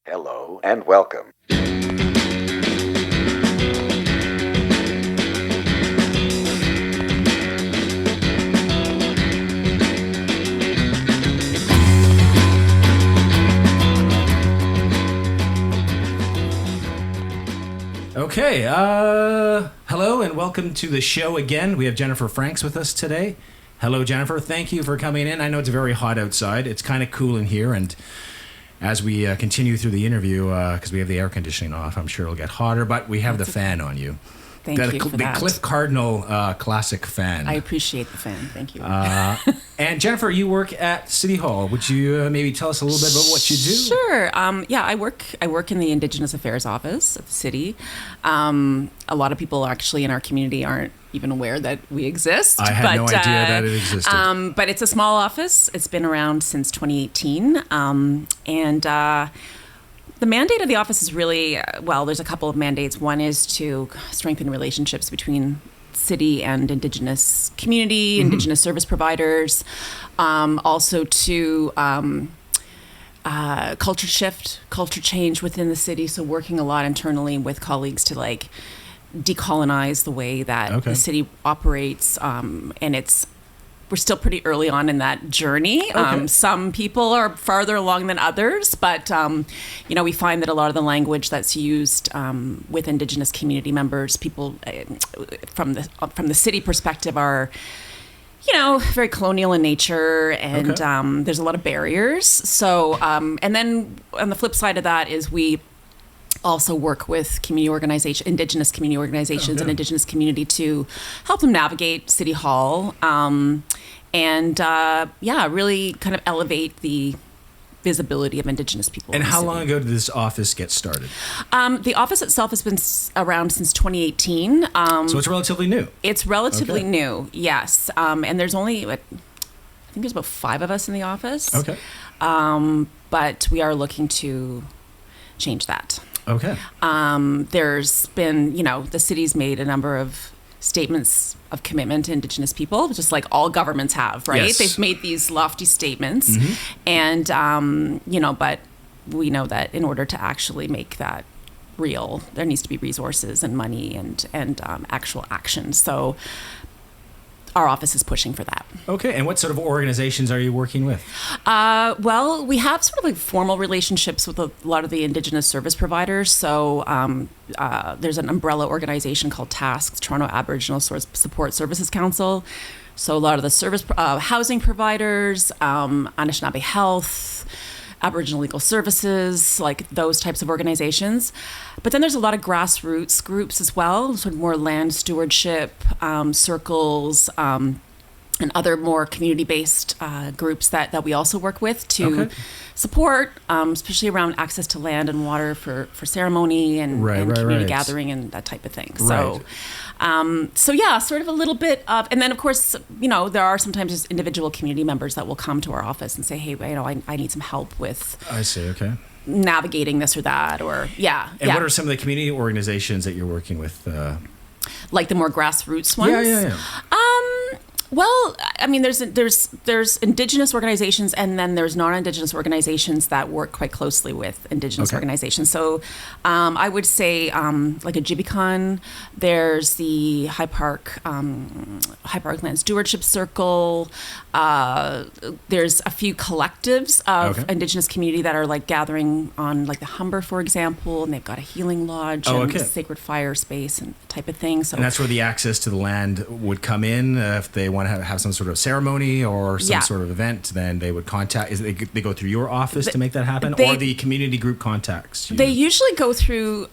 Hello and welcome. Okay, hello and welcome to the show again. We have Jennifer Franks with us today. Hello, Jennifer. Thank you for coming in. I know it's very hot outside. It's kind of cool in here, and as we continue through the interview, because we have the air conditioning off, I'm sure it'll get hotter, but we have the fan on you. Thank you for that. The Cliff Cardinal classic fan. I appreciate the fan. Thank you. And Jennifer, you work at City Hall. Would you maybe tell us a little bit about what you do? Sure. I work in the Indigenous Affairs Office of the city. A lot of people actually in our community aren't even aware that we exist. I had no idea that it existed. But it's a small office. It's been around since 2018. The mandate of the office is really, there's a couple of mandates. One is to strengthen relationships between city and Indigenous community, Indigenous service providers. Also to culture change within the city. So working a lot internally with colleagues to decolonize the way that the city operates. We're still pretty early on in that journey. Okay. Some people are farther along than others, but we find that a lot of the language that's used with Indigenous community members, people from the city perspective, are very colonial in nature, and there's a lot of barriers. So, and then on the flip side of that is we also work with Indigenous community organizations and Indigenous community to help them navigate City Hall, really kind of elevate the visibility of Indigenous people. And how long ago did this office get started? The office itself has been around since 2018. So it's relatively new. It's relatively new, yes. And there's only, I think there's about 5 of us in the office. Okay. But we are looking to change that. Okay. There's been, the city's made a number of statements of commitment to Indigenous people, just like all governments have, right? Yes. They've made these lofty statements. And, but we know that in order to actually make that real, there needs to be resources and money and actual action. So our office is pushing for that. Okay, and what sort of organizations are you working with? We have sort of formal relationships with a lot of the Indigenous service providers. So there's an umbrella organization called TASC, Toronto Aboriginal Support Services Council. So a lot of the service housing providers, Anishinaabe Health, Aboriginal Legal Services, like those types of organizations. But then there's a lot of grassroots groups as well, sort of more land stewardship circles, and other more community-based groups that we also work with to support, especially around access to land and water for ceremony and community gathering and that type of thing. Right. So sort of a little bit of, and then of course, there are sometimes just individual community members that will come to our office and say, hey, I need some help with I see, okay. navigating this or that, or And what are some of the community organizations that you're working with? Like the more grassroots ones? Yeah. Well, I mean, there's Indigenous organizations, and then there's non-Indigenous organizations that work quite closely with Indigenous organizations. So I would say like a Jibicon, there's the High Park Land Stewardship Circle. There's a few collectives of Indigenous community that are like gathering on like the Humber, for example, and they've got a healing lodge and a sacred fire space and type of thing. So, and that's where the access to the land would come in if they want to have some sort of ceremony or some sort of event, then they would contact. They go through your office to make that happen, or the community group contacts you? They usually go through.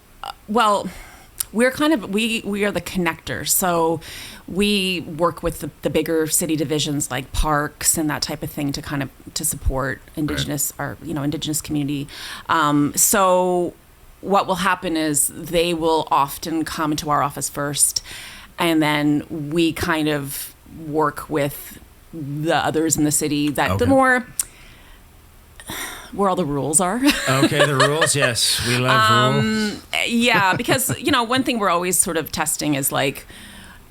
We're we are the connector, so we work with the bigger city divisions like parks and that type of thing to support Indigenous Indigenous community. So what will happen is they will often come to our office first, and then we kind of work with the others in the city that the more where all the rules are. Okay, the rules, yes. We love rules. Yeah, because, one thing we're always sort of testing is like,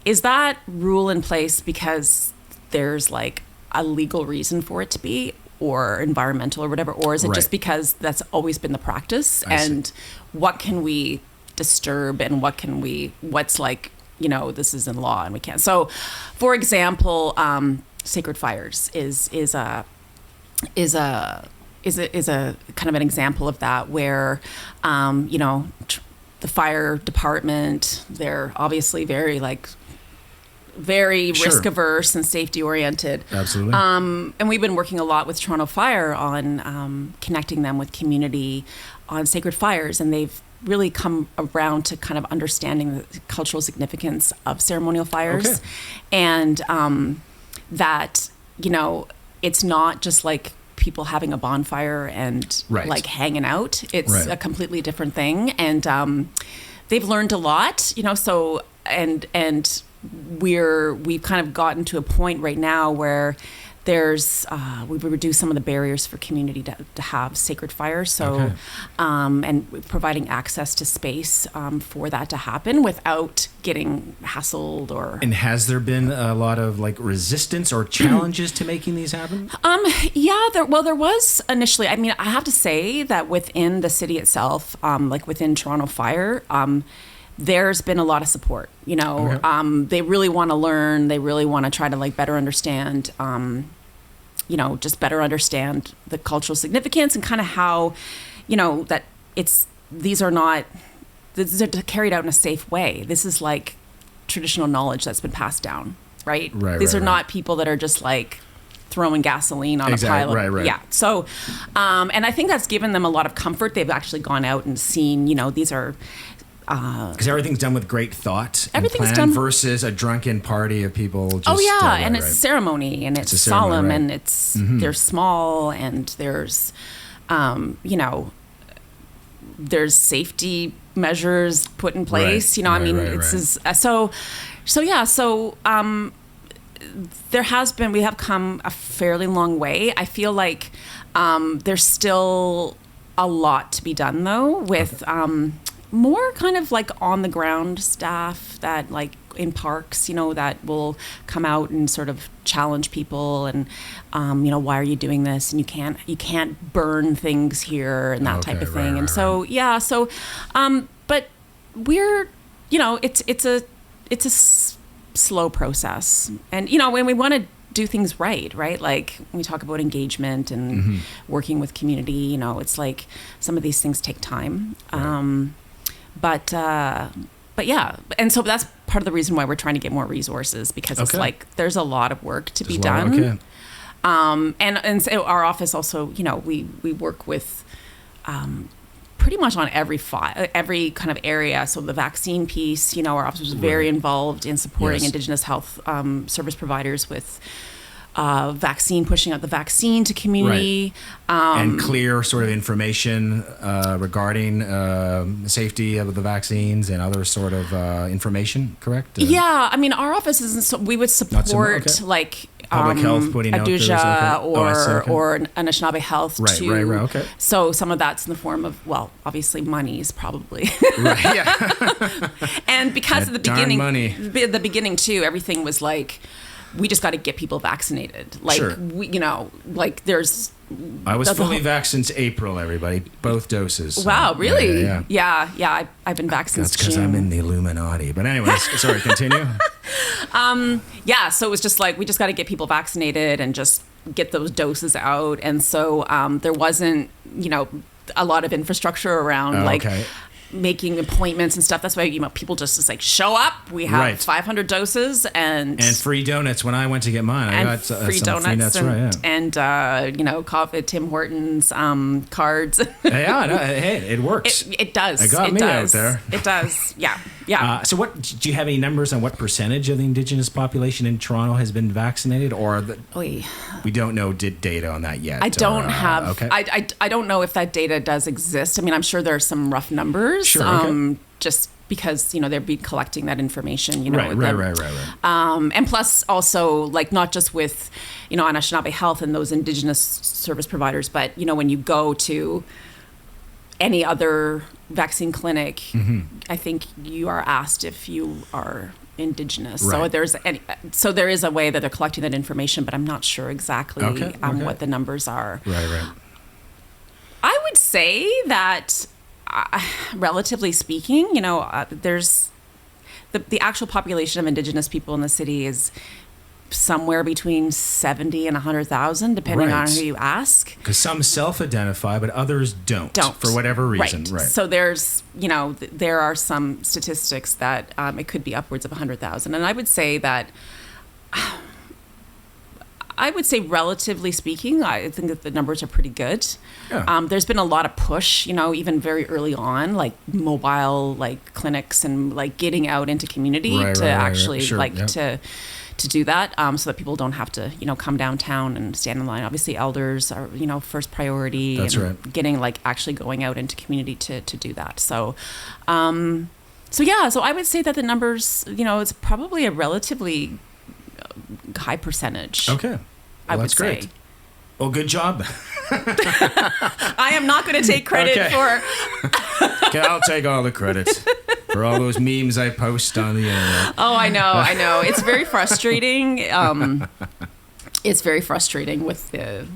is that rule in place because there's like a legal reason for it to be, or environmental or whatever, or is it Right. just because that's always been the practice? I see. And what can we disturb, and what's like, this is in law and we can't. So, for example, sacred fires is a kind of an example of that, where the fire department, they're obviously very Sure. risk averse and safety oriented. Absolutely. And we've been working a lot with Toronto Fire on connecting them with community on sacred fires, and they've really come around to kind of understanding the cultural significance of ceremonial fires. Okay. And that, it's not just like people having a bonfire and Right. like hanging out. It's Right. a completely different thing. And they've learned a lot, so, and we've kind of gotten to a point right now where there's we've reduced some of the barriers for community to have sacred fires, so Okay. and providing access to space for that to happen without getting hassled or And has there been a lot of resistance or challenges to making these happen? there was initially. I mean, I have to say that within the city itself, within Toronto Fire, there's been a lot of support. Okay. They really want to learn. They really want to try to better understand. Just better understand the cultural significance and kind of how, that these are carried out in a safe way. This is traditional knowledge that's been passed down, right? Right, These right, are right. not people that are just throwing gasoline on Exactly, a pile. right. Yeah. So, and I think that's given them a lot of comfort. They've actually gone out and seen, these are. Because everything's done with great thought and Everything's plan done- versus a drunken party of people just... Oh yeah, right, and it's right. ceremony, and it's a ceremony, solemn, right. and it's they're small, and there's, there's safety measures put in place. Right, I right, mean, right, it's right. we have come a fairly long way. I feel like there's still a lot to be done though with. More kind of on the ground staff that in parks, that will come out and sort of challenge people and, why are you doing this? And you can't burn things here and that type Okay, of thing. right, And so, yeah, so, but we're, it's a slow process, and, when we want to do things right? When we talk about engagement and working with community, it's some of these things take time. Right. But yeah, and so that's part of the reason why we're trying to get more resources, because it's Okay. there's a lot of work to be There's a lot- done. Okay. And so our office also, we work with pretty much on every kind of area. So the vaccine piece, our office was very Right. involved in supporting Yes. Indigenous health service providers with pushing out the vaccine to community. And clear sort of information regarding the safety of the vaccines and other sort of information, correct? Yeah, I mean, our office isn't. So we would Not so support okay. Public health putting out those, Aduja okay. Oh, I see, okay. or Anishinaabe Health. Right, to, right, okay. So some of that's in the form of, obviously monies probably. Right, yeah. And because That of the darn beginning, money. the beginning too, everything was we just got to get people vaccinated. Sure. There's. I was That's a fully whole- vaccinated since April, everybody. Both doses. So, Wow, really? Yeah. Yeah. I've been vaccinated That's because since I'm June. in the Illuminati. But anyways, sorry, continue. Yeah, so it was just we just got to get people vaccinated and just get those doses out. And so there wasn't, a lot of infrastructure around Okay. making appointments and stuff. That's why, people just show up. We have Right. 500 doses and free donuts when I went to get mine. I got free some donuts free, that's right, yeah. and coffee, Tim Hortons, cards. Yeah, no, hey, it works. It does. It got me out there. It does. Yeah. So do you have any numbers on what percentage of the Indigenous population in Toronto has been vaccinated, or Oy. we don't know data on that yet? I don't or, have. Okay. I don't know if that data does exist. I mean, I'm sure there are some rough numbers. Sure, okay. Just because they'd be collecting that information. Right. And plus, also not just with Anishinaabe Health and those Indigenous service providers, but when you go to any other vaccine clinic, I think you are asked if you are Indigenous. Right. So there is a way that they're collecting that information, but I'm not sure exactly what the numbers are. Right. I would say that, relatively speaking, there's the actual population of Indigenous people in the city is somewhere between 70 and 100,000, depending on who you ask. Because some self-identify, but others don't for whatever reason. Right. So there's, there are some statistics that it could be upwards of 100,000. And I would say that, relatively speaking, I think that the numbers are pretty good. Yeah. There's been a lot of push, even very early on, like mobile, like clinics and like getting out into community to do that, so that people don't have to, come downtown and stand in line. Obviously, elders are, first priority. That's right. Getting actually going out into community to do that. So I would say that the numbers, it's probably a relatively high percentage. Okay. Well, that's great. Well, good job. I am not going to take credit for... Okay, I'll take all the credit for all those memes I post on the internet. Oh, I know. It's very frustrating. It's very frustrating with the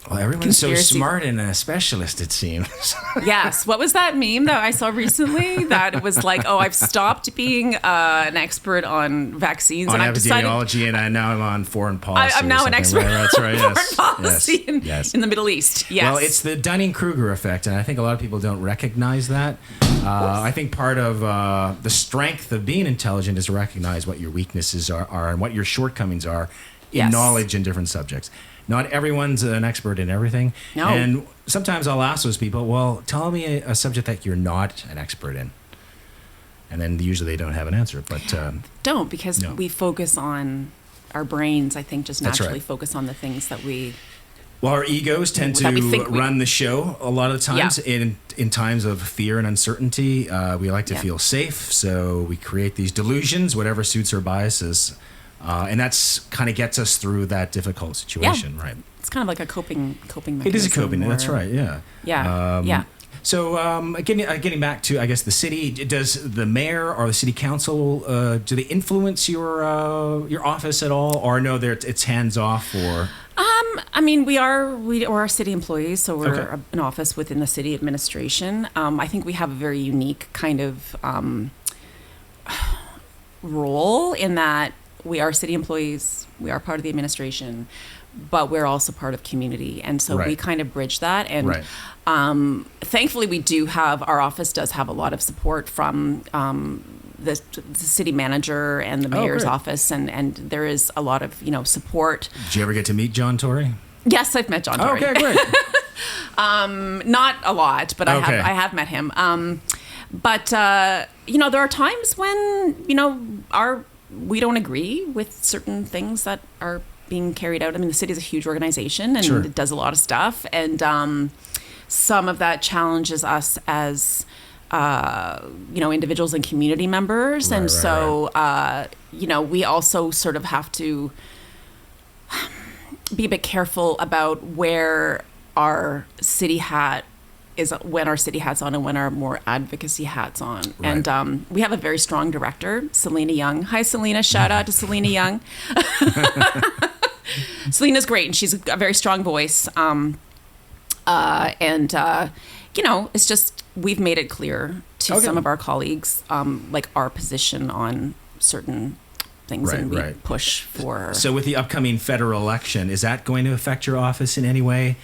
everyone's so smart and a specialist, it seems. Yes. What was that meme that I saw recently? That it was like, I've stopped being an expert on vaccines. On and epidemiology, and now I'm on foreign policy. I'm now an expert That's right. on foreign policy in the Middle East. Yes. Well, it's the Dunning-Kruger effect, and I think a lot of people don't recognize that. I think part of the strength of being intelligent is to recognize what your weaknesses are and what your shortcomings are in knowledge in different subjects. Not everyone's an expert in everything. No. And sometimes I'll ask those people, well, tell me a subject that you're not an expert in. And then usually they don't have an answer. But because we focus on our brains, I think, just naturally focus on the things that we... Well, our egos tend to run the show a lot of the times. Yeah. In times of fear and uncertainty, we like to feel safe. So we create these delusions, whatever suits our biases. And that's kind of gets us through that difficult situation, right? It's kind of like a coping mechanism. It is a coping. That's right. Yeah. Yeah. So getting back to, I guess, the city. Does the mayor or the city council do they influence your office at all, or no? It's hands off, or? We are city employees, so we're an office within the city administration. I think we have a very unique kind of role in that. We are city employees, we are part of the administration, but we're also part of community. And so we kind of bridge that. And thankfully, our office does have a lot of support from the city manager and the mayor's office. And there is a lot of, support. Did you ever get to meet John Tory? Yes, I've met John Tory. Okay, great. Not a lot, but I have met him. But there are times when, we don't agree with certain things that are being carried out. I mean, the city is a huge organization and it does a lot of stuff. And some of that challenges us as, individuals and community members. We also sort of have to be a bit careful about where our city hat is, when our city hat's on and when our more advocacy hat's on. Right. And we have a very strong director, Selena Young. Hi, Selena. Shout out to Selena Young. Selena's great, and she's a very strong voice. It's just, we've made it clear to some of our colleagues, our position on certain things, and we push for... So with the upcoming federal election, is that going to affect your office in any way?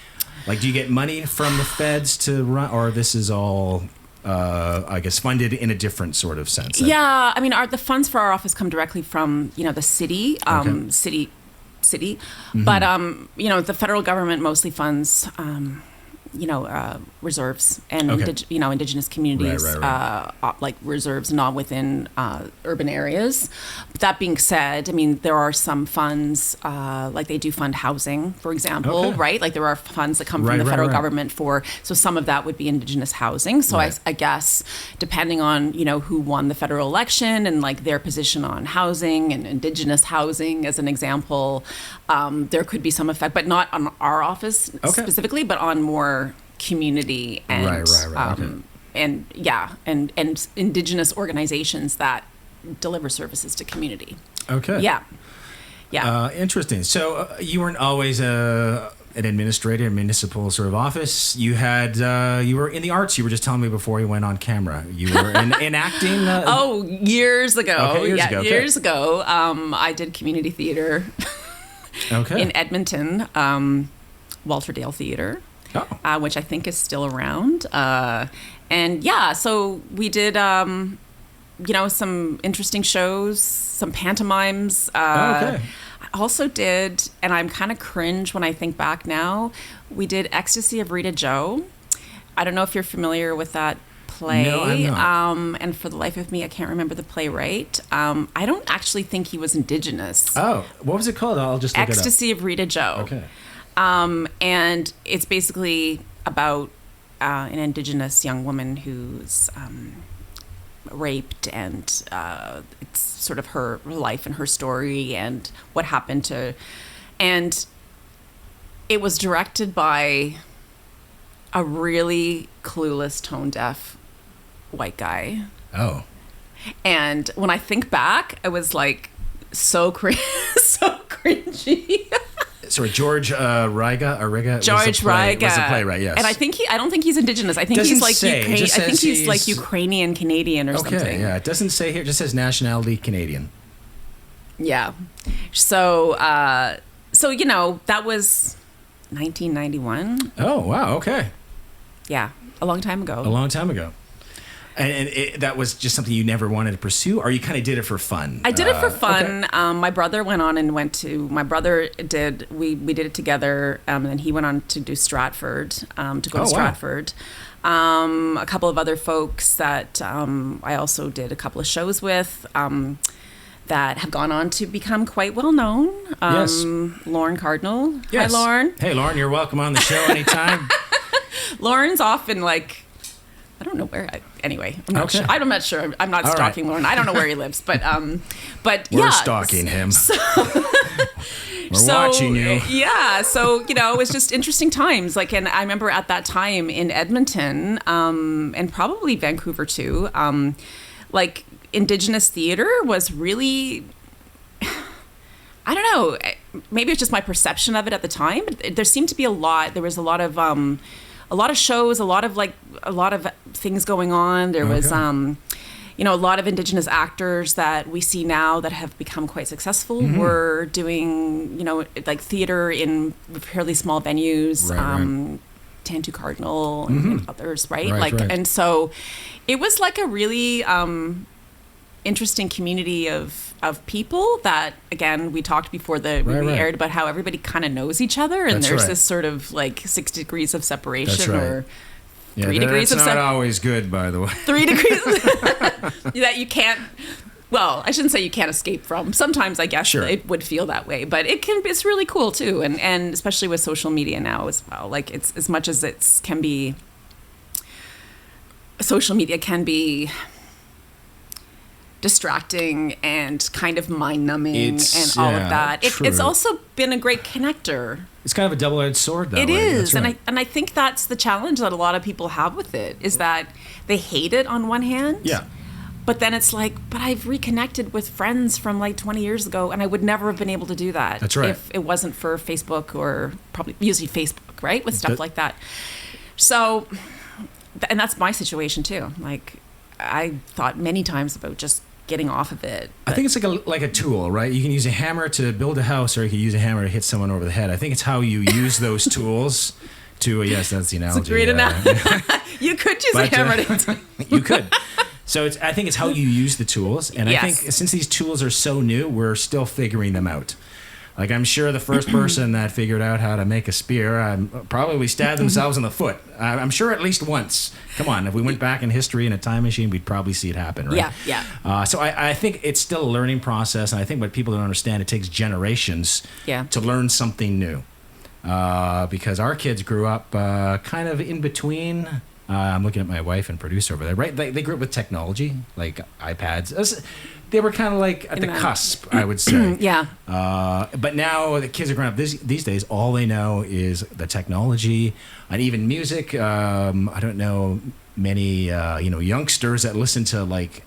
Like, do you get money from the feds to run, or this is all, funded in a different sort of sense? Yeah, the funds for our office come directly from, the city, city. Mm-hmm. But, the federal government mostly funds, reserves and, Indigenous communities, like reserves not within urban areas. But that being said, there are some funds, like they do fund housing, for example, right? Like there are funds that come from the federal government so some of that would be Indigenous housing. So I guess depending on, who won the federal election and like their position on housing and Indigenous housing as an example, there could be some effect, but not on our office specifically, but on more community and and Indigenous organizations that deliver services to community. Okay. Yeah. Yeah. Interesting. So you weren't always an administrator, a municipal sort of office. You had you were in the arts. You were just telling me before you went on camera. You were in acting. Years ago. Okay, years ago. I did community theater. Okay. In Edmonton, Walter Dale Theater, which I think is still around. And yeah, so we did, some interesting shows, some pantomimes. Okay. I also did, and I'm kind of cringe when I think back now, we did Ecstasy of Rita Joe. I don't know if you're familiar with that play. No, I'm not. And for the life of me, I can't remember the playwright. I don't actually think he was Indigenous. Oh, what was it called? I'll just look Ecstasy of Rita Joe. Okay. And it's basically about an Indigenous young woman who's raped, and it's sort of her life and her story and what happened to, and it was directed by a really clueless, tone-deaf white guy. Oh. And when I think back, I was like so so cringy. Sorry, George Riga. George Riga was the playwright, yes. And I don't think he's Indigenous. I think Doesn't he's like say. It just I think says he's like he's- Ukrainian Canadian or something. Okay, yeah. It doesn't say here. It just says nationality Canadian. Yeah. So that was 1991. Oh, wow. Okay. Yeah, a long time ago. A long time ago. And that was just something you never wanted to pursue, or you kind of did it for fun? I did it for fun. Okay. My brother went on and my brother did, we did it together, and then he went on to do Stratford, to go to Stratford. Wow. A couple of other folks that I also did a couple of shows with that have gone on to become quite well known. Yes. Lauren Cardinal. Yes. Hi, Lauren. Hey, Lauren, you're welcome on the show anytime. Lauren's often like, I don't know where. Anyway, I'm not sure. I'm not sure. I'm not stalking Lauren. I don't know where he lives, but we're stalking him. We're watching you. Yeah, so it was just interesting times. Like, and I remember at that time in Edmonton, and probably Vancouver too. Like, Indigenous theater was really, I don't know. Maybe it's just my perception of it at the time. But there seemed to be a lot. There was a lot of shows, a lot of things going on. There was, a lot of Indigenous actors that we see now that have become quite successful. Mm-hmm. Were doing, like theater in fairly small venues, right. Tantu Cardinal and others, right? Right. And so it was like a really interesting community of people that, again, we talked before we aired about how everybody kind of knows each other, and there's this sort of like 6 degrees of separation, or 3 degrees of separation. It's not always good, by the way. 3 degrees that you can't. Well, I shouldn't say you can't escape from. Sometimes I guess it would feel that way, but it's really cool too, and especially with social media now as well. Like, it's as much as it can be. Social media can be distracting and kind of mind-numbing and all of that. It's also been a great connector. It's kind of a double-edged sword, though. It is, and I think that's the challenge that a lot of people have with it, is that they hate it on one hand. Yeah. But then it's like, but I've reconnected with friends from like 20 years ago, and I would never have been able to do that. That's right. If it wasn't for Facebook, or probably usually Facebook, right? With stuff like that. So, and that's my situation too. Like, I thought many times about just getting off of it. I think it's like a tool, right? You can use a hammer to build a house, or you can use a hammer to hit someone over the head. I think it's how you use those tools to, yes, that's the analogy. It's a great analogy. You could use a hammer to you could. So I think it's how you use the tools. And I think since these tools are so new, we're still figuring them out. Like, I'm sure the first person that figured out how to make a spear probably stabbed themselves in the foot. I'm sure at least once. Come on, if we went back in history in a time machine, we'd probably see it happen, right? Yeah. So I think it's still a learning process, and I think what people don't understand, it takes generations to learn something new. Because our kids grew up kind of in between. I'm looking at my wife and producer over there, right? They grew up with technology, like iPads. They were kind of like at the cusp, I would say. Yeah. But now the kids are growing up these days. All they know is the technology, and even music. I don't know many youngsters that listen to like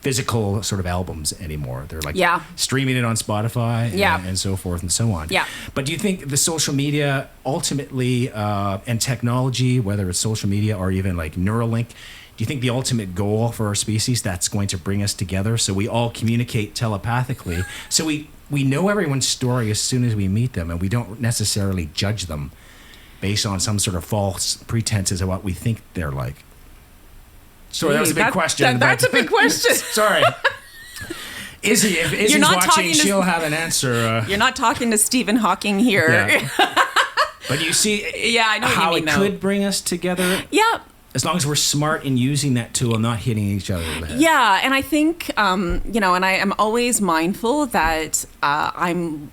physical sort of albums anymore. They're like streaming it on Spotify and so forth and so on. Yeah. But do you think the social media ultimately and technology, whether it's social media or even like Neuralink, do you think the ultimate goal for our species, that's going to bring us together so we all communicate telepathically, so we know everyone's story as soon as we meet them, and we don't necessarily judge them based on some sort of false pretenses of what we think they're like? Sorry, that was a big question. That's a big question. Sorry. Izzy, if Izzy's watching, she'll have an answer. You're not talking to Stephen Hawking here. Yeah. But you see I know how what you mean, it could bring us together? Yeah. As long as we're smart in using that tool and not hitting each other in the head. Yeah, and I think, and I am always mindful that I'm,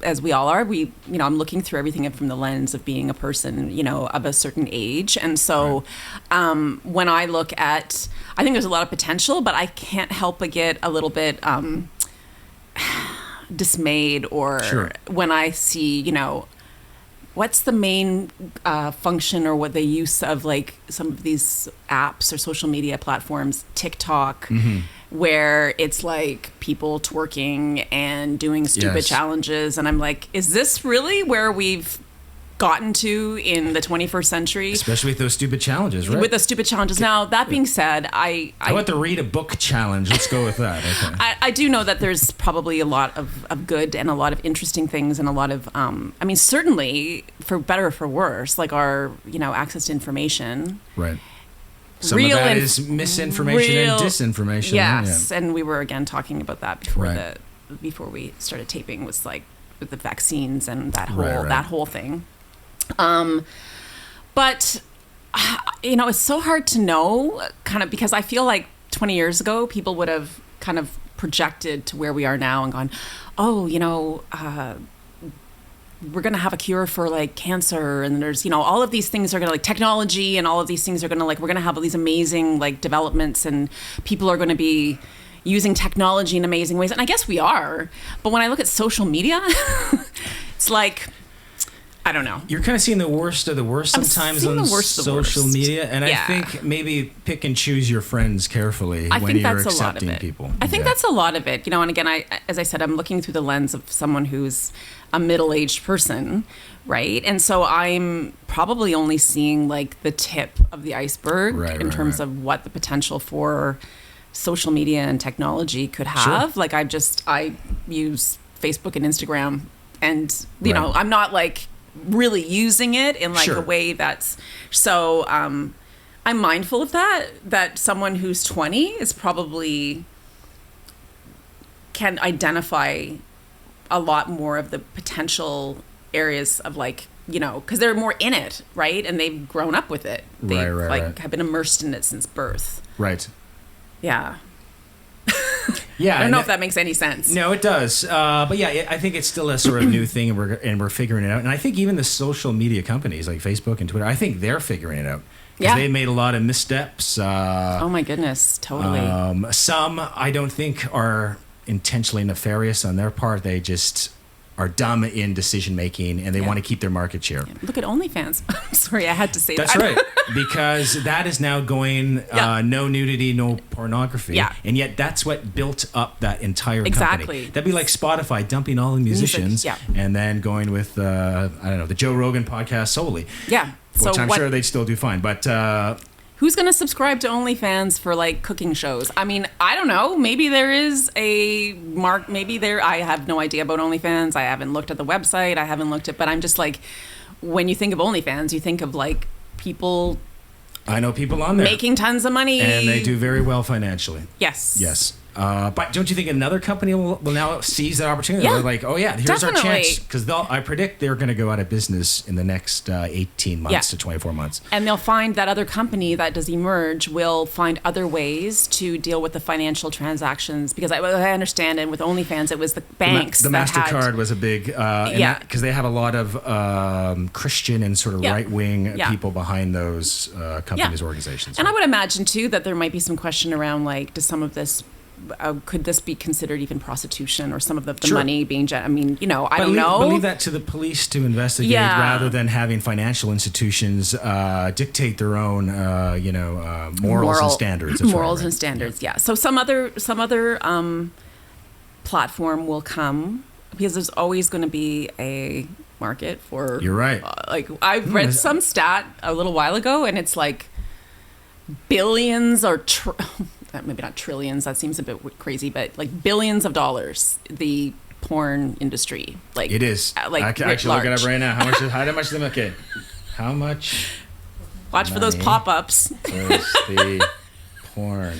as we all are, I'm looking through everything from the lens of being a person, of a certain age. And so when I look at, I think there's a lot of potential, but I can't help but get a little bit dismayed or when I see, what's the main function or what the use of like some of these apps or social media platforms, TikTok, where it's like people twerking and doing stupid challenges. And I'm like, is this really where we've gotten to in the 21st century? Especially with those stupid challenges, right? With the stupid challenges. Now, that being said, I want to read a book challenge. Let's go with that. Okay. I do know that there's probably a lot of good and a lot of interesting things and a lot of, certainly for better or for worse, like our, access to information. Right. Some of that is misinformation and disinformation. Yes, and we were again talking about that before we started taping, was like with the vaccines and that whole thing. But it's so hard to know, kind of, because I feel like 20 years ago people would have kind of projected to where we are now and gone, we're going to have a cure for like cancer, and there's all of these things are going to, like, technology and all of these things are going to, like, we're going to have all these amazing like developments and people are going to be using technology in amazing ways. And I guess we are, but when I look at social media, it's like, I don't know. You're kind of seeing the worst of the worst sometimes on social media, and I think maybe pick and choose your friends carefully when you're accepting people. I think that's a lot of it, and again, as I said, I'm looking through the lens of someone who's a middle-aged person, right? And so I'm probably only seeing like the tip of the iceberg in terms of what the potential for social media and technology could have. Sure. Like I use Facebook and Instagram, and I'm not like really using it in like a way that's so I'm mindful of that someone who's 20 is probably can identify a lot more of the potential areas of like, because they're more in it, right? And they've grown up with it. They have been immersed in it since birth. Right. Yeah. Yeah. I don't know if that makes any sense. No, it does. But yeah, I think it's still a sort of new thing, and we're figuring it out. And I think even the social media companies like Facebook and Twitter, I think they're figuring it out. Because they made a lot of missteps. Oh my goodness, totally. Some I don't think are intentionally nefarious on their part. They just are dumb in decision making, and they want to keep their market share. Yeah. Look at OnlyFans. I'm sorry, I had to say that. That's right, because that is now going no nudity, no pornography, and yet that's what built up that entire company. That'd be like Spotify dumping all the musicians and then going with the Joe Rogan podcast solely. Yeah, which I'm sure they'd still do fine, but. Who's going to subscribe to OnlyFans for like cooking shows? I mean, I don't know. Maybe there is a mark. I have no idea about OnlyFans. I haven't looked at the website. But I'm just like, when you think of OnlyFans, you think of like people. I know people on there making tons of money. And they do very well financially. Yes. Yes. But don't you think another company will now seize that opportunity? Yeah, they're like, oh yeah, here's our chance. Because I predict they're going to go out of business in the next 18 months to 24 months. And they'll find that other company that does emerge will find other ways to deal with the financial transactions. Because I understand, and with OnlyFans, it was the banks. The MasterCard was a big, because they have a lot of Christian and sort of right-wing people behind those companies, organizations. And I would imagine too that there might be some question around like, does some of this could this be considered even prostitution or some of the Sure. money being, I mean, I don't know. But leave that to the police to investigate rather than having financial institutions dictate their own, morals and standards. That's Morals right. and standards, yeah. So some other platform will come because there's always going to be a market for. You're right. I read some stat a little while ago, and it's like billions or maybe not trillions. That seems a bit crazy, but like billions of dollars. The porn industry, like it is. I can actually look it up right now. How much they make it? How much? Watch for those pop-ups. Does the porn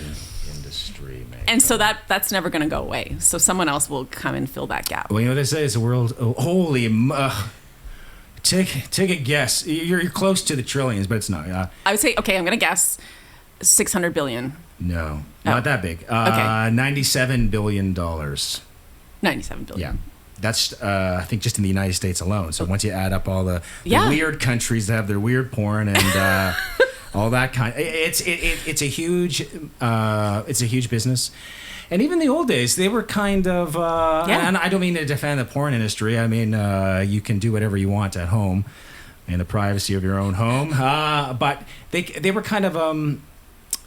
industry make? And so that's never going to go away. So someone else will come and fill that gap. Well, they say it's a world. Oh, holy. Take a guess. You're close to the trillions, but it's not. I would say, okay, I'm going to guess 600 billion. No, not that big. Okay. $97 billion. 97 billion. Yeah. That's, I think, just in the United States alone. So once you add up all the weird countries that have their weird porn and all that kind, it's a huge business. And even the old days, they were kind of, and I don't mean to defend the porn industry. I mean, you can do whatever you want at home in the privacy of your own home. But they were kind of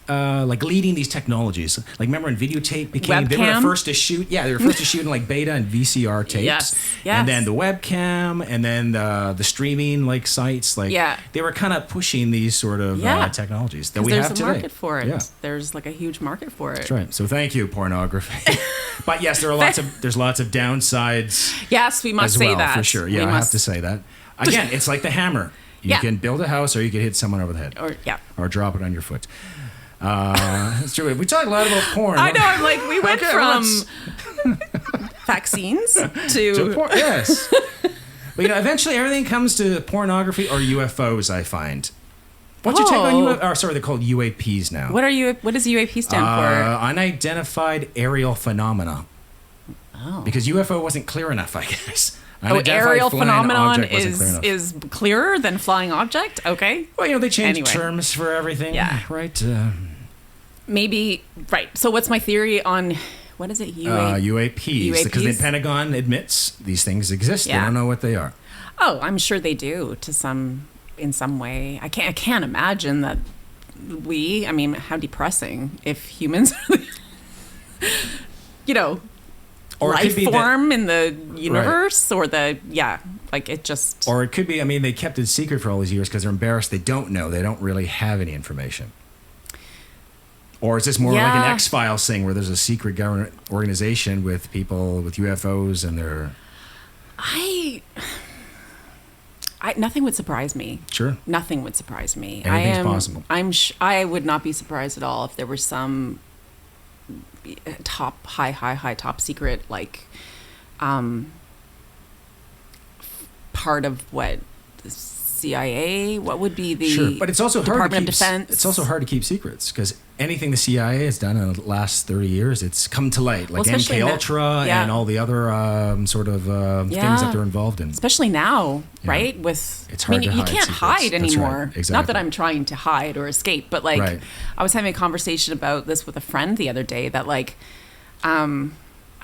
like leading these technologies. Like, remember when videotape became, webcam? They were the first to shoot. Yeah, they were first to shoot in like beta and VCR tapes. Yes. And then the webcam, and then the streaming like sites. Like, they were kind of pushing these sort of technologies that we have today. There's a market for it. Yeah. There's like a huge market for it. That's right. So thank you, pornography. But yes, there's lots of downsides. Yes, we must say that for sure. Yeah, I have to say that. Again, it's like the hammer. You can build a house, or you can hit someone over the head, or drop it on your foot. That's true. We talk a lot about porn. I know. I'm like, we went from vaccines to porn. Yes. But eventually everything comes to pornography or UFOs. I find. What's your take on UFOs? Sorry, they're called UAPs now. What does UAP stand for? Unidentified aerial phenomena. Oh. Because UFO wasn't clear enough, I guess. Aerial phenomenon is clearer than flying object? Okay. Well, they changed terms for everything. Yeah. Right? Maybe, right. So what's my theory on, what is it? UAPs. Because the Pentagon admits these things exist. Yeah. They don't know what they are. Oh, I'm sure they do in some way. I can't imagine that I mean, how depressing if humans, or life form in the universe, or it just. Or it could be, I mean, they kept it secret for all these years because they're embarrassed. They don't know. They don't really have any information. Or is this more like an X-Files thing where there's a secret government organization with people with UFOs and they're. Nothing would surprise me. Sure. Nothing would surprise me. Anything's possible. I would not be surprised at all if there were some top top secret part of what the CIA, what would be the but it's also Department of Defense. It's also hard to keep secrets because anything the CIA has done in the last 30 years, it's come to light, like MK Ultra and all the other things that they're involved in. Especially now, right? It's hard to hide. You can't hide anymore. Right. Exactly. Not that I'm trying to hide or escape, but I was having a conversation about this with a friend the other day that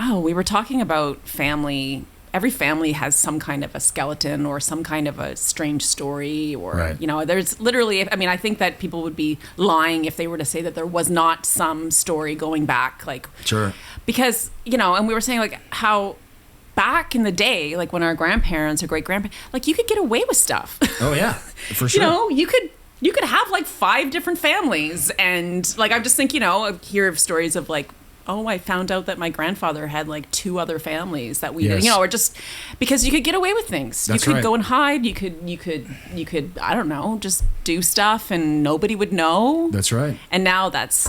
we were talking about family. Every family has some kind of a skeleton or some kind of a strange story, or there's literally. I mean, I think that people would be lying if they were to say that there was not some story going back, because and we were saying how back in the day, when our grandparents or great grandparents, you could get away with stuff. Oh yeah, for sure. You could have 5 different families, and I'm just thinking, I hear of stories of I found out that my grandfather had 2 other families that we knew, or just because you could get away with things. That's you could go and hide. You could I don't know, just do stuff and nobody would know. That's right. And now that's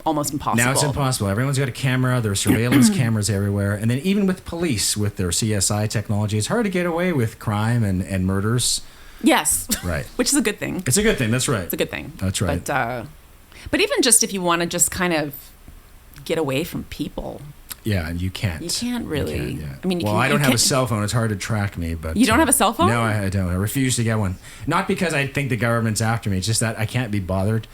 almost impossible. Now it's impossible. Everyone's got a camera. There are surveillance cameras everywhere. And then even with police, with their CSI technology, it's hard to get away with crime and murders. Yes. Right. Which is a good thing. It's a good thing. That's right. It's a good thing. That's right. But even just if you want to just kind of get away from people. Yeah, you can't. You can't really. You can't, I mean, I don't have a cell phone. It's hard to track me. But you don't have a cell phone? No, I don't. I refuse to get one. Not because I think the government's after me. It's just that I can't be bothered.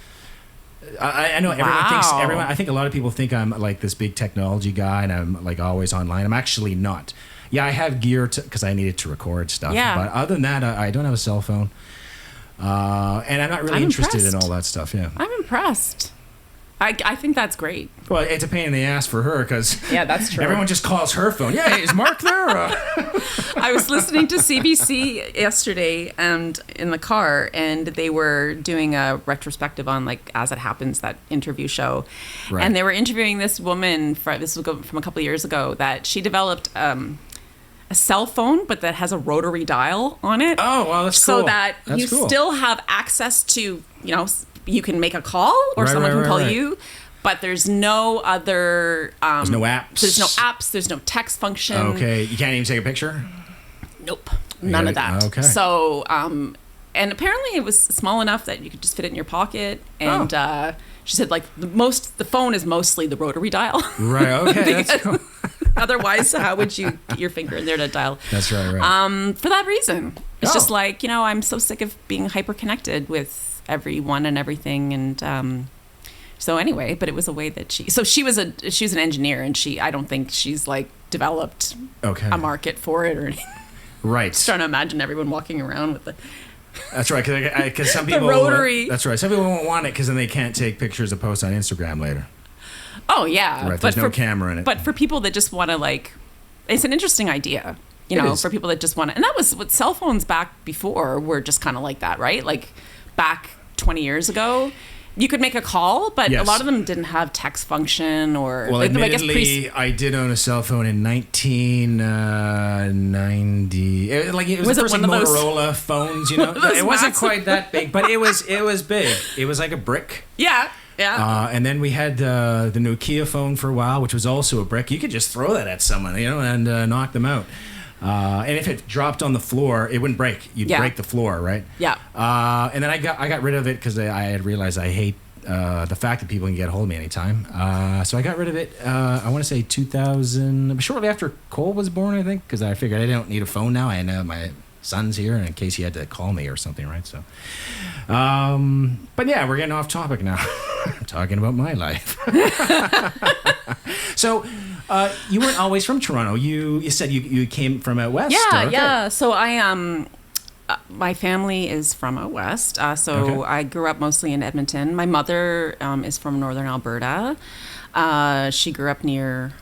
I know everyone. I think a lot of people think I'm like this big technology guy, and I'm like always online. I'm actually not. Yeah, I have gear because I needed to record stuff. Yeah. But other than that, I don't have a cell phone, and I'm not really interested in all that stuff. Yeah. I'm impressed. I think that's great. Well, it's a pain in the ass for her because that's true. Everyone just calls her phone. Yeah, is Mark there? I was listening to CBC yesterday and in the car, and they were doing a retrospective on like As It Happens, that interview show, Right. and they were interviewing this woman. This was from a couple of years ago, that she developed a cell phone, but that has a rotary dial on it. Oh, well, that's cool. So that you still have access to, you can make a call or someone can call you, but there's no other... there's no apps. There's no apps. There's no text function. Okay. You can't even take a picture? Nope. None of that. Okay. So, and apparently it was small enough that you could just fit it in your pocket. And she said, like, the phone is mostly the rotary dial. Right. Okay. That's cool. Otherwise, how would you get your finger in there to dial? That's right. For that reason. It's just like, I'm so sick of being hyper-connected with everyone and everything, and so anyway, but it was a way that she was an engineer, and I don't think she's like developed a market for it or anything. Right. Just trying to imagine everyone walking around with the... That's right, because some people... The rotary. That's right. Some people won't want it because then they can't take pictures and post on Instagram later. Oh, yeah. Right, there's no camera in it. But for people that just want to, like... It's an interesting idea, for people that just want to... And that was what cell phones back before were just kind of like that, right? Like, back 20 years ago... You could make a call, but a lot of them didn't have text function or... Well, admittedly, I did own a cell phone in 1990. It was the first Motorola phones, It wasn't quite that big, but it was big. It was like a brick. Yeah, yeah. And then we had the Nokia phone for a while, which was also a brick. You could just throw that at someone, and knock them out. And if it dropped on the floor, it wouldn't break. You'd break the floor, right? Yeah. And then I got rid of it because I had realized I hate the fact that people can get a hold of me anytime. So I got rid of it. I want to say 2000, shortly after Cole was born, I think, because I figured I don't need a phone now. I know my son's here, in case he had to call me or something, right? So, but yeah, we're getting off topic now. I'm talking about my life. So, you weren't always from Toronto. You said you came from out west. Yeah, yeah. So my family is from out west. I grew up mostly in Edmonton. My mother is from northern Alberta. She grew up near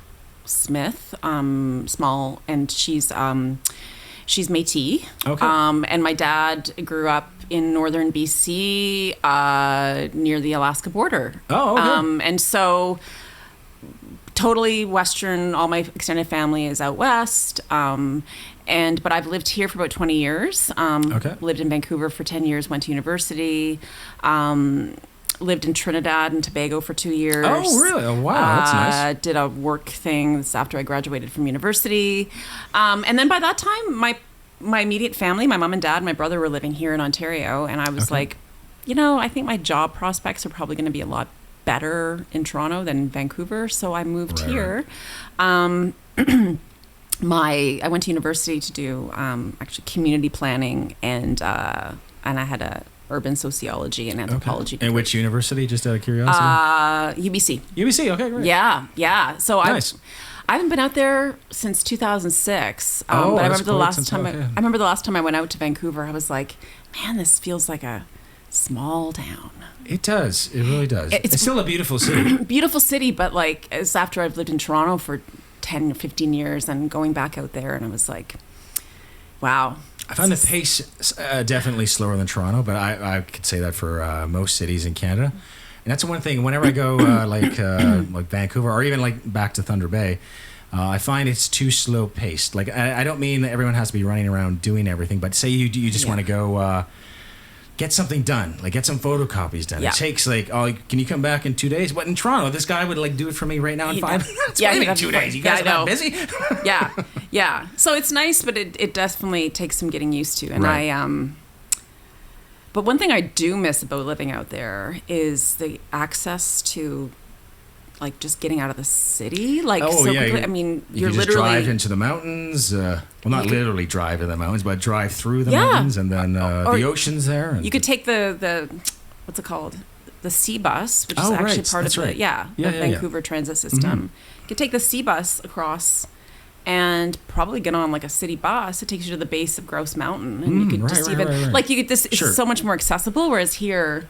Smith, small, and she's Métis. Okay. And my dad grew up in northern BC, near the Alaska border. Oh, okay. And so totally Western. All my extended family is out west. But I've lived here for about 20 years. Lived in Vancouver for 10 years, went to university. Lived in Trinidad and Tobago for 2 years. Oh, really? Oh, wow, that's nice. Did a work thing after I graduated from university. And then by that time, my immediate family, my mom and dad, my brother were living here in Ontario. And I was like, I think my job prospects are probably going to be a lot better in Toronto than Vancouver. So I moved here. I went to university to do actually community planning, and I had a urban sociology and anthropology degree. And which university, just out of curiosity? UBC. UBC, okay, great. Yeah. So nice. I haven't been out there since 2006. But I remember the last time I went out to Vancouver, I was like, man, this feels like a small town. It does. It really does. It's still a beautiful city. Beautiful city, but like it's after I've lived in Toronto for 10 or 15 years and going back out there, and I was like, wow. I found the pace definitely slower than Toronto, but I could say that for most cities in Canada. And that's the one thing, whenever I go like Vancouver or even like back to Thunder Bay, I find it's too slow paced. Like I don't mean that everyone has to be running around doing everything, but say you just want to go get something done, like get some photocopies done. It takes like, can you come back in 2 days? But in Toronto, this guy would like do it for me right now in 5 minutes. Yeah, in 2 days. You guys are not busy. Yeah. So it's nice, but it definitely takes some getting used to. And but one thing I do miss about living out there is the access to like just getting out of the city. Like, I mean, you're just literally drive into the mountains. Well, not literally drive in the mountains, but drive through the mountains, and then the ocean's there. And you could take the what's it called? the C bus, which is Oh, actually right. part That's of right. the Vancouver transit system. You could take the C bus across and probably get on like a city bus. It takes you to the base of Grouse Mountain, and you could just like you could this. It's so much more accessible. Whereas here,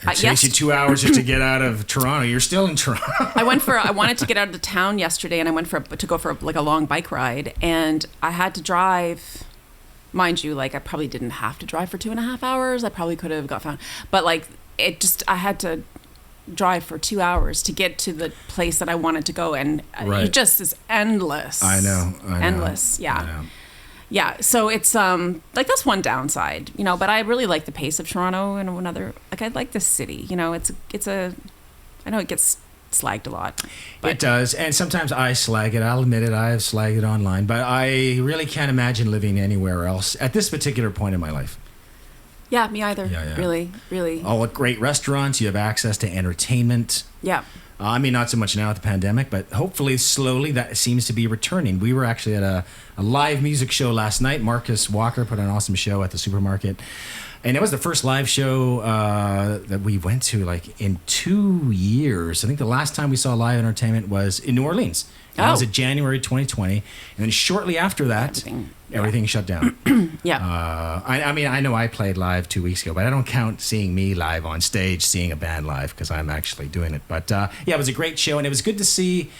it takes you 2 hours just to get out of Toronto. You're still in Toronto. I wanted to get out of the town yesterday, and I went to go for like a long bike ride, and I had to drive. Mind you, like I probably didn't have to drive for 2.5 hours. I probably could have got found, but like I had to drive for 2 hours to get to the place that I wanted to go, and it just is endless. I know. Endless. Yeah. I know. Yeah, so it's like that's one downside, but I really like the pace of Toronto, and another, like I like this city, I know it gets slagged a lot. But it does, and sometimes I slag it. I'll admit it, I have slagged it online, but I really can't imagine living anywhere else at this particular point in my life. Yeah, me either. Yeah. Really, really. All the great restaurants, you have access to entertainment. Yeah. I mean, not so much now with the pandemic, but hopefully slowly that seems to be returning. We were actually at a live music show last night. Marcus Walker put on an awesome show at the supermarket. And it was the first live show that we went to like in 2 years. I think the last time we saw live entertainment was in New Orleans. That was in January 2020. And then shortly after that, everything shut down. Yeah. I mean, I know I played live 2 weeks ago, but I don't count seeing me live on stage, seeing a band live, because I'm actually doing it. But it was a great show, and it was good to see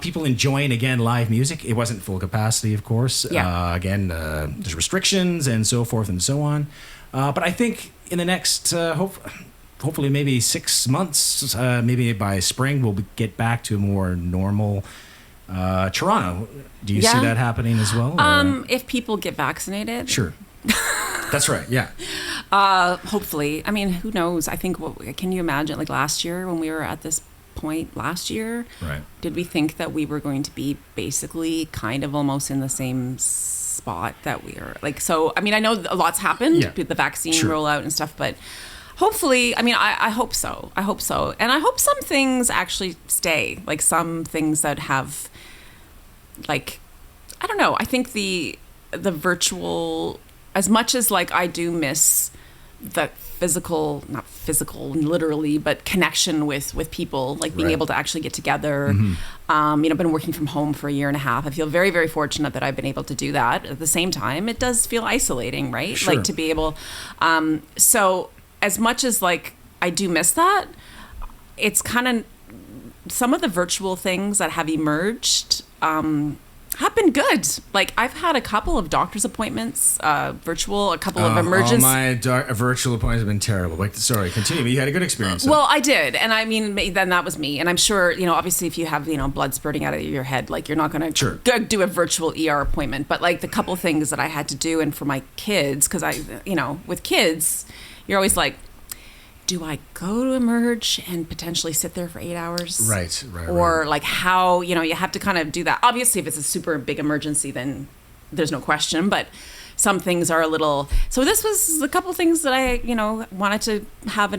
people enjoying, again, live music. It wasn't full capacity, of course. Yeah. Again, there's restrictions and so forth and so on. But I think in the next, hopefully maybe 6 months, maybe by spring, we'll get back to a more normal Toronto. Do you see that happening as well? If people get vaccinated. Sure. That's right. Yeah. Hopefully. I mean, who knows? I think, can you imagine, like last year when we were at this point last year, right? Did we think that we were going to be basically kind of almost in the same spot that we are? Like, so, I mean, I know a lot's happened with the vaccine rollout and stuff, but hopefully, I mean, I hope so. I hope so. And I hope some things actually stay, like some things that have, like, I don't know. I think the virtual, as much as like I do miss the physical, not physical literally, but connection with people, like being able to actually get together. I've been working from home for 1.5 years. I feel very, very fortunate that I've been able to do that. At the same time, it does feel isolating, right? Sure. Like to be able, so as much as like I do miss that, it's kind of some of the virtual things that have emerged have been good. Like I've had a couple of doctor's appointments, virtual, a couple of emergency. All my virtual appointments have been terrible. Like, sorry, continue. You had a good experience. Well, I did, and I mean, then that was me. And I'm sure, obviously, if you have blood spurting out of your head, like you're not going to go do a virtual ER appointment. But like the couple things that I had to do, and for my kids, because with kids, you're always like, do I go to Emerge and potentially sit there for 8 hours? Right. Or like how, you have to kind of do that. Obviously, if it's a super big emergency, then there's no question. But some things are a little. So this was a couple things that I, wanted to have a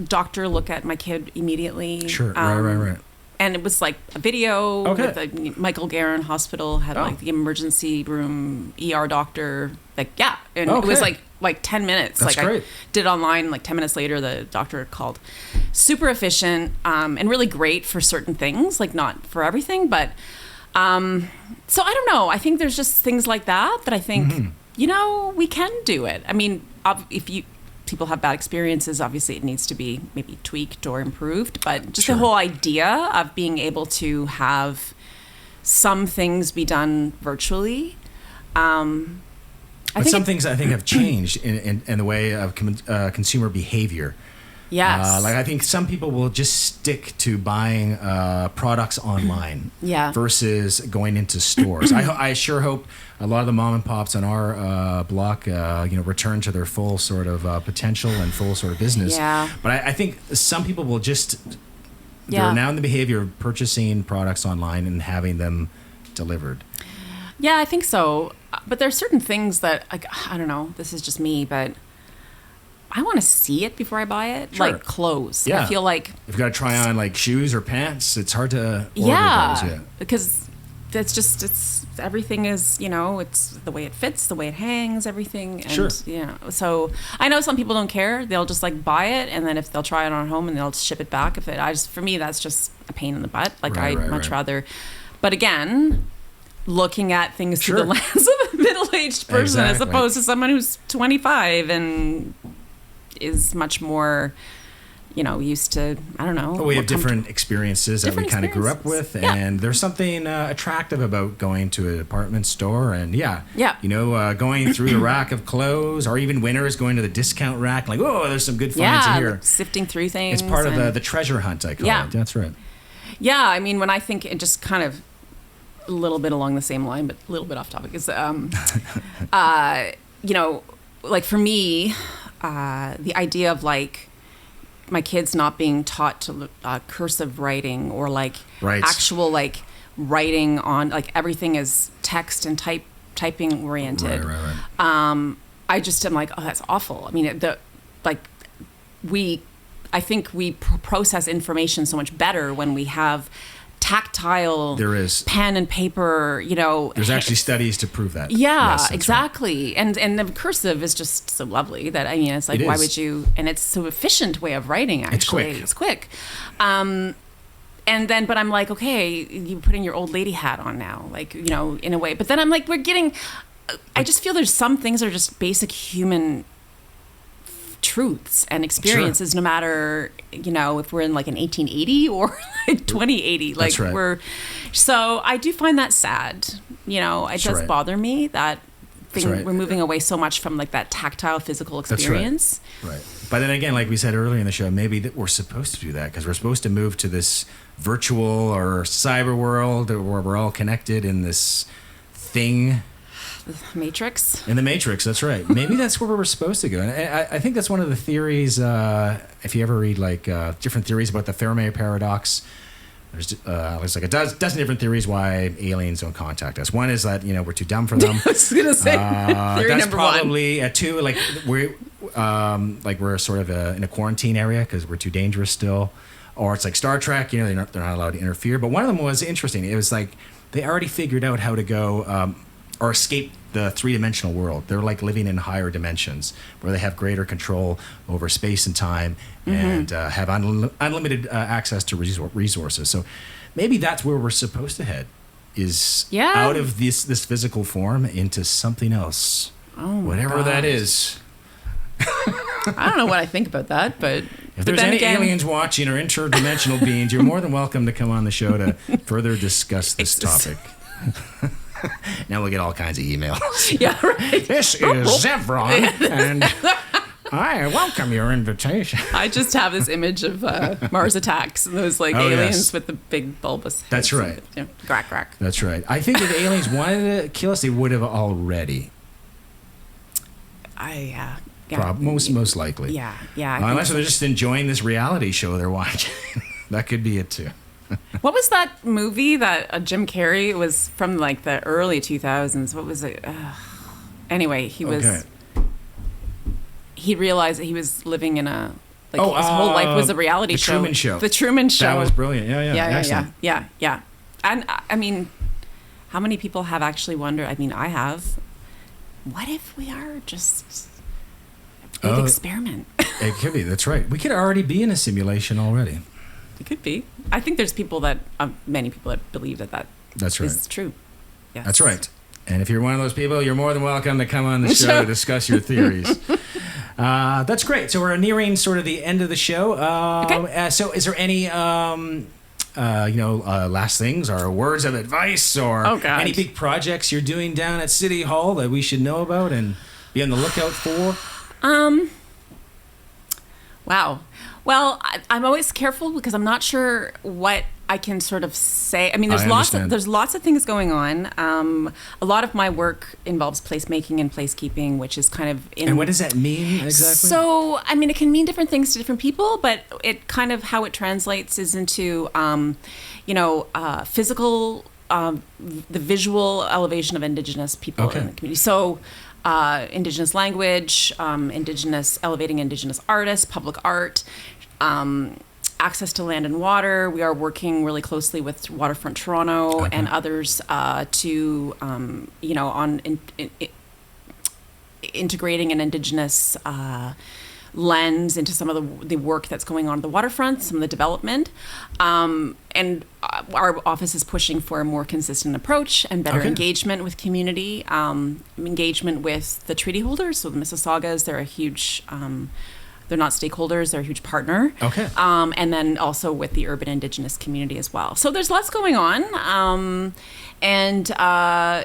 doctor look at my kid immediately. Sure. Right. And it was like a video with the Michael Garron Hospital had like the emergency room ER doctor. It was like 10 minutes. That's great. I did online. Like 10 minutes later, the doctor called. Super efficient and really great for certain things. Like not for everything, but so I don't know. I think there's just things like that I think we can do it. I mean, if people have bad experiences, obviously it needs to be maybe tweaked or improved, but just the whole idea of being able to have some things be done virtually. But some things I think have changed in the way of consumer behavior. Yes. I think some people will just stick to buying products online versus going into stores. I sure hope a lot of the mom and pops on our block, return to their full sort of potential and full sort of business. Yeah. But I think some people will just, they're now in the behavior of purchasing products online and having them delivered. Yeah, I think so. But there are certain things that, I don't know, this is just me, but I want to see it before I buy it. Sure. Like clothes. Yeah. I feel like if you've got to try on like shoes or pants, it's hard to order those. Yeah. Because it's everything is, it's the way it fits, the way it hangs, everything. And, Sure. So I know some people don't care. They'll just like buy it, and then if they'll try it on home and they'll ship it back. For me, that's just a pain in the butt. Like I'd much rather, but again, looking at things through the lens of a middle-aged person as opposed to someone who's 25 and is much more, used to, I don't know. We have different experiences that we kind of grew up with, and there's something attractive about going to a department store and going through the rack of clothes, or even winners going to the discount rack, like, oh, there's some good finds in here. Like sifting through things. It's part of the treasure hunt, I call it. That's right. Yeah, I mean, when I think it just kind of a little bit along the same line, but a little bit off topic, is, like for me, the idea of like my kids not being taught to cursive writing or like actual like writing on, like everything is text and typing oriented. Right. I just am like, oh, that's awful. I mean, I think we process information so much better when we have tactile pen and paper, There's actually studies to prove that. Yeah, yes, exactly. Right. And the cursive is just so lovely that, I mean, it's like, why would you, and it's so efficient way of writing, actually. It's quick. And then, but I'm like, okay, you're putting your old lady hat on now, like, in a way. But then I'm like, I just feel there's some things that are just basic human truths and experiences, no matter, if we're in like an 1880 or like 2080, like so I do find that sad. It does bother me that we're moving away so much from like that tactile physical experience. Right. But then again, like we said earlier in the show, maybe that we're supposed to do that because we're supposed to move to this virtual or cyber world where we're all connected in this thing. Matrix. In the Matrix, that's right. Maybe that's where we're supposed to go. And I think that's one of the theories, if you ever read like different theories about the Fermi paradox, there's like a dozen different theories why aliens don't contact us. One is that, we're too dumb for them. I was going to say, theory that's number probably one. Two, like we're sort of in a quarantine area because we're too dangerous still. Or it's like Star Trek, they're not allowed to interfere. But one of them was interesting. It was like they already figured out how to go or escape the three-dimensional world. They're like living in higher dimensions where they have greater control over space and time and have unlimited access to resources. So maybe that's where we're supposed to head, is out of this physical form into something else. Oh, whatever that is. I don't know what I think about that, but if there's any aliens watching or interdimensional beings, you're more than welcome to come on the show to further discuss this topic. Now we'll get all kinds of emails. Yeah, right. This is Zevron, and I welcome your invitation. I just have this image of Mars Attacks and those like aliens with the big bulbous heads. That's right. Crack, crack. That's right. I think if aliens wanted to kill us, they would have already. Most likely. Yeah. Unless they're just enjoying this reality show they're watching. That could be it too. What was that movie that Jim Carrey was from like the early 2000s? What was it? Anyway, he realized that he was living in a his whole life was a reality show. Truman Show. The Truman Show. That was brilliant. Yeah. And I mean, how many people have actually wondered? I mean, I have. What if we are just a big experiment? It could be. That's right. We could already be in a simulation already. It could be. I think there's many people that believe that that's right. is true. Yes. That's right. And if you're one of those people, you're more than welcome to come on the show to discuss your theories. That's great. So we're nearing sort of the end of the show. Okay. So is there any, last things or words of advice or any big projects you're doing down at City Hall that we should know about and be on the lookout for? Wow. Well, I'm always careful because I'm not sure what I can sort of say. I mean, there's lots of things going on. A lot of my work involves placemaking and placekeeping, which is kind of And what does that mean exactly? So, I mean, it can mean different things to different people, but it kind of how it translates is into, physical, the visual elevation of Indigenous people in the community. So, Indigenous language, elevating Indigenous artists, public art, access to land and water. We are working really closely with Waterfront Toronto and others to, on integrating an Indigenous lens into some of the work that's going on at the waterfront, some of the development. And our office is pushing for a more consistent approach and better engagement with community, engagement with the treaty holders. So the Mississaugas, they're a huge, they're not stakeholders, they're a huge partner. Okay. And then also with the urban Indigenous community as well. So there's lots going on. Again,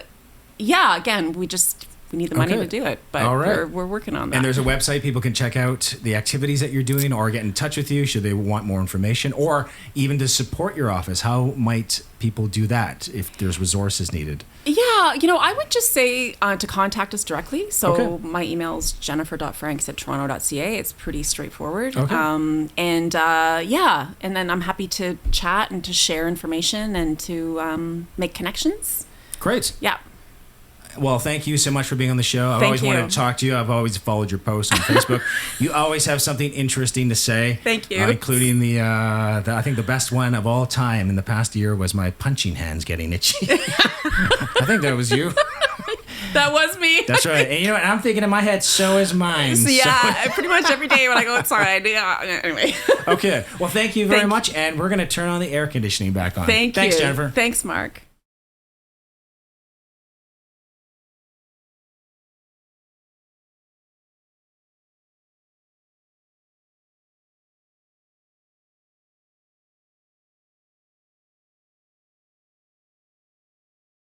we need the money to do it, but we're working on that. And there's a website people can check out the activities that you're doing or get in touch with you should they want more information or even to support your office. How might people do that if there's resources needed? Yeah, I would just say to contact us directly. So my email is jennifer.franks@toronto.ca. It's pretty straightforward. And then I'm happy to chat and to share information and to make connections. Great. Yeah. Well, thank you so much for being on the show. I've always wanted to talk to you. I've always followed your posts on Facebook. You always have something interesting to say. Thank you. Including the I think the best one of all time in the past year was my punching hands getting itchy. I think that was you. That was me. That's right. And you know what? I'm thinking in my head, so is mine. Yeah, pretty much every day when I go outside. Yeah. Anyway. Okay. Well, thank you very much. And we're going to turn on the air conditioning back on. Thanks, Jennifer. Thanks, Mark.